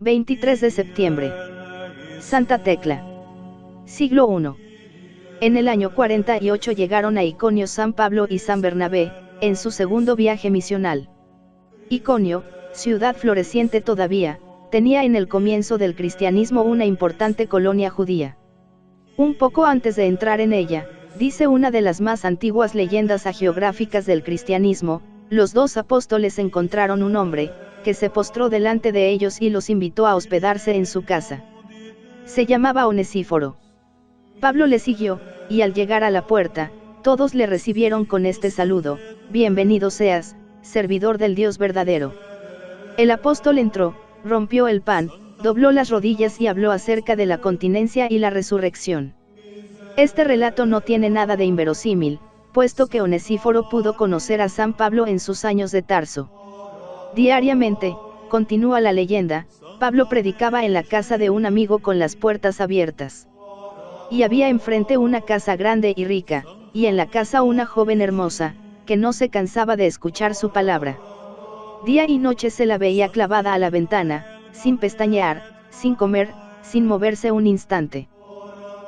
23 de septiembre. Santa Tecla. Siglo I. En el año 48 llegaron a Iconio San Pablo y San Bernabé, en su segundo viaje misional. Iconio, ciudad floreciente todavía, tenía en el comienzo del cristianismo una importante colonia judía. Un poco antes de entrar en ella, dice una de las más antiguas leyendas hagiográficas del cristianismo, los dos apóstoles encontraron un hombre, que se postró delante de ellos y los invitó a hospedarse en su casa. Se llamaba Onesíforo. Pablo le siguió, y al llegar a la puerta, todos le recibieron con este saludo: bienvenido seas, servidor del Dios verdadero. El apóstol entró, rompió el pan, dobló las rodillas y habló acerca de la continencia y la resurrección. Este relato no tiene nada de inverosímil, puesto que Onesíforo pudo conocer a San Pablo en sus años de Tarso. Diariamente, continúa la leyenda, Pablo predicaba en la casa de un amigo con las puertas abiertas. Y había enfrente una casa grande y rica, y en la casa una joven hermosa, que no se cansaba de escuchar su palabra. Día y noche se la veía clavada a la ventana, sin pestañear, sin comer, sin moverse un instante.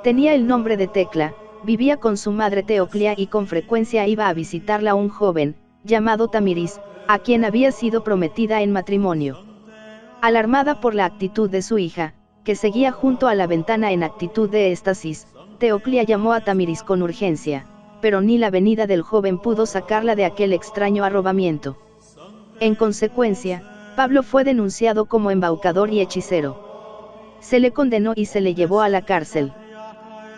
Tenía el nombre de Tecla, vivía con su madre Teoclia y con frecuencia iba a visitarla un joven, llamado Tamiris, a quien había sido prometida en matrimonio. Alarmada por la actitud de su hija, que seguía junto a la ventana en actitud de éxtasis, Teoclia llamó a Tamiris con urgencia, pero ni la venida del joven pudo sacarla de aquel extraño arrobamiento. En consecuencia, Pablo fue denunciado como embaucador y hechicero. Se le condenó y se le llevó a la cárcel.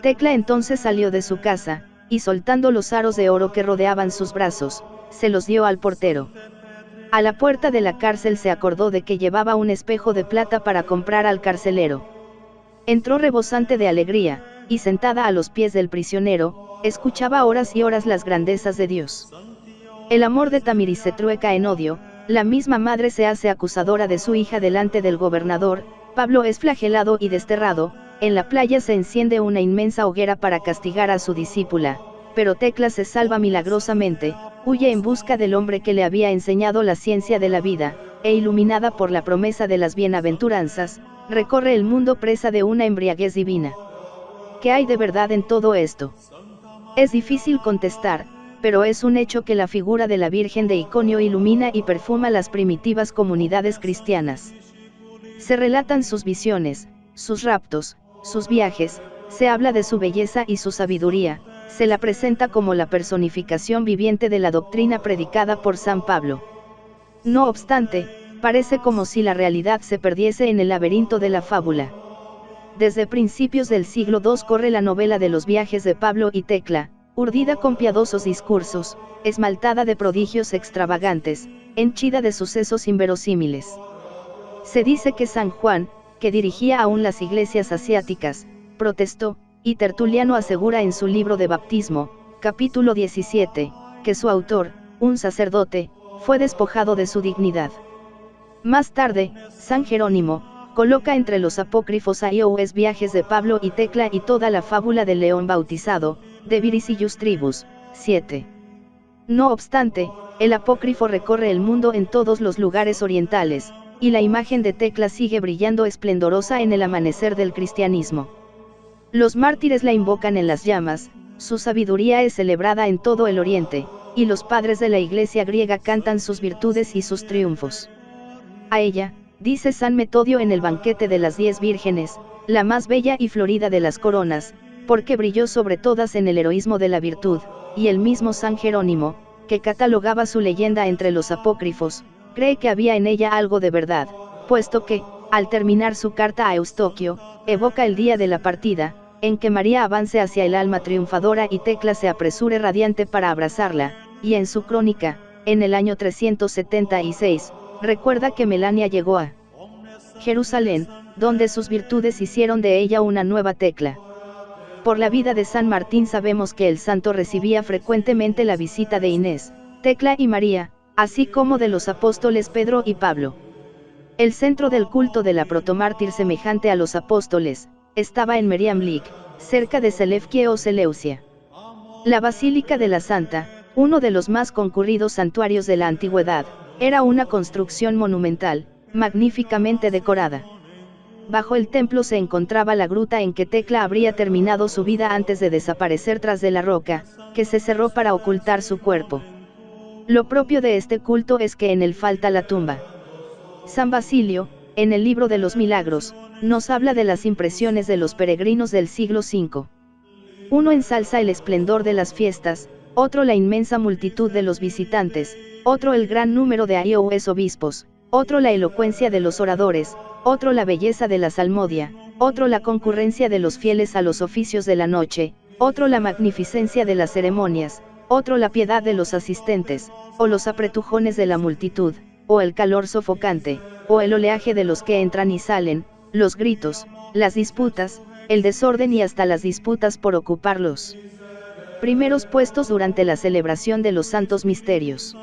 Tecla entonces salió de su casa, y soltando los aros de oro que rodeaban sus brazos, se los dio al portero. A la puerta de la cárcel se acordó de que llevaba un espejo de plata para comprar al carcelero. Entró rebosante de alegría, y sentada a los pies del prisionero, escuchaba horas y horas las grandezas de Dios. El amor de Tamiris se trueca en odio, la misma madre se hace acusadora de su hija delante del gobernador, Pablo es flagelado y desterrado, en la playa se enciende una inmensa hoguera para castigar a su discípula, pero Tecla se salva milagrosamente, huye en busca del hombre que le había enseñado la ciencia de la vida, e iluminada por la promesa de las bienaventuranzas, recorre el mundo presa de una embriaguez divina. ¿Qué hay de verdad en todo esto? Es difícil contestar, pero es un hecho que la figura de la Virgen de Iconio ilumina y perfuma las primitivas comunidades cristianas. Se relatan sus visiones, sus raptos, sus viajes, se habla de su belleza y su sabiduría, se la presenta como la personificación viviente de la doctrina predicada por San Pablo. No obstante, parece como si la realidad se perdiese en el laberinto de la fábula. Desde principios del siglo II corre la novela de los viajes de Pablo y Tecla, urdida con piadosos discursos, esmaltada de prodigios extravagantes, henchida de sucesos inverosímiles. Se dice que San Juan, que dirigía aún las iglesias asiáticas, protestó, y Tertuliano asegura en su libro de bautismo, capítulo 17, que su autor, un sacerdote, fue despojado de su dignidad. Más tarde, San Jerónimo, coloca entre los apócrifos a los viajes de Pablo y Tecla y toda la fábula del león bautizado, de Viris y Justribus, 7. No obstante, el apócrifo recorre el mundo en todos los lugares orientales, y la imagen de Tecla sigue brillando esplendorosa en el amanecer del cristianismo. Los mártires la invocan en las llamas, su sabiduría es celebrada en todo el oriente, y los padres de la iglesia griega cantan sus virtudes y sus triunfos. A ella, dice San Metodio en el banquete de las 10 vírgenes, la más bella y florida de las coronas, porque brilló sobre todas en el heroísmo de la virtud, y el mismo San Jerónimo, que catalogaba su leyenda entre los apócrifos, cree que había en ella algo de verdad, puesto que, al terminar su carta a Eustoquio, evoca el día de la partida, en que María avance hacia el alma triunfadora y Tecla se apresure radiante para abrazarla, y en su crónica, en el año 376, recuerda que Melania llegó a Jerusalén, donde sus virtudes hicieron de ella una nueva Tecla. Por la vida de San Martín sabemos que el santo recibía frecuentemente la visita de Inés, Tecla y María, así como de los apóstoles Pedro y Pablo. El centro del culto de la protomártir semejante a los apóstoles, estaba en Meriamlik, cerca de Seleucia o Seleucia. La Basílica de la Santa, uno de los más concurridos santuarios de la antigüedad, era una construcción monumental, magníficamente decorada. bajo el templo se encontraba la gruta en que Tecla habría terminado su vida antes de desaparecer tras de la roca, que se cerró para ocultar su cuerpo. Lo propio de este culto es que en él falta la tumba. San Basilio, en el libro de los milagros, nos habla de las impresiones de los peregrinos del siglo V. Uno ensalza el esplendor de las fiestas, otro la inmensa multitud de los visitantes, otro el gran número de ayahúes obispos, otro la elocuencia de los oradores, otro la belleza de la salmodia, otro la concurrencia de los fieles a los oficios de la noche, otro la magnificencia de las ceremonias, otro la piedad de los asistentes, o los apretujones de la multitud, o el calor sofocante, o el oleaje de los que entran y salen, los gritos, las disputas, el desorden y hasta las disputas por ocupar los primeros puestos durante la celebración de los santos misterios.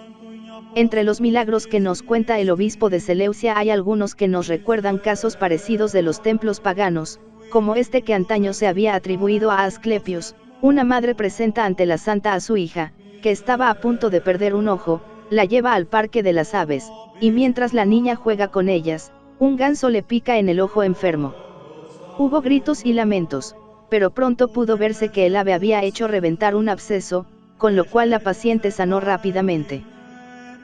Entre los milagros que nos cuenta el obispo de Seleucia hay algunos que nos recuerdan casos parecidos de los templos paganos, como este que antaño se había atribuido a Asclepios. Una madre presenta ante la santa a su hija, que estaba a punto de perder un ojo, la lleva al parque de las aves, y mientras la niña juega con ellas, un ganso le pica en el ojo enfermo. Hubo gritos y lamentos, pero pronto pudo verse que el ave había hecho reventar un absceso, con lo cual la paciente sanó rápidamente.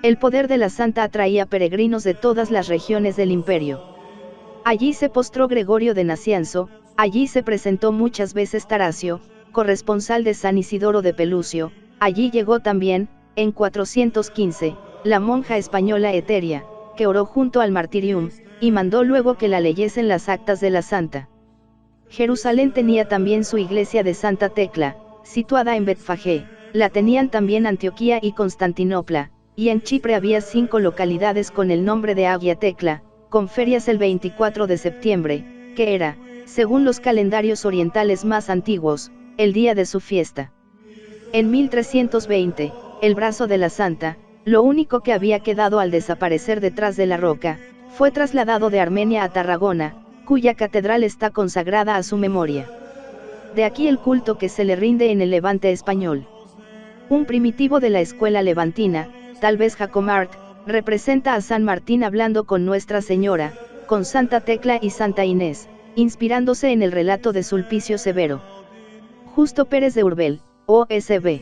El poder de la santa atraía peregrinos de todas las regiones del imperio. Allí se postró Gregorio de Nacianzo, allí se presentó muchas veces Taracio, corresponsal de San Isidoro de Pelucio, allí llegó también, en 415, la monja española Eteria, que oró junto al martirium, y mandó luego que la leyesen las actas de la santa. Jerusalén tenía también su iglesia de Santa Tecla, situada en Betfagé, la tenían también Antioquía y Constantinopla, y en Chipre había 5 localidades con el nombre de Hagia Tecla, con ferias el 24 de septiembre, que era, según los calendarios orientales más antiguos, el día de su fiesta. En 1320, el brazo de la santa, lo único que había quedado al desaparecer detrás de la roca, fue trasladado de Armenia a Tarragona, cuya catedral está consagrada a su memoria. De aquí el culto que se le rinde en el Levante español. Un primitivo de la escuela levantina, tal vez Jacomart, representa a San Martín hablando con Nuestra Señora, con Santa Tecla y Santa Inés, inspirándose en el relato de Sulpicio Severo. Justo Pérez de Urbel, OSB.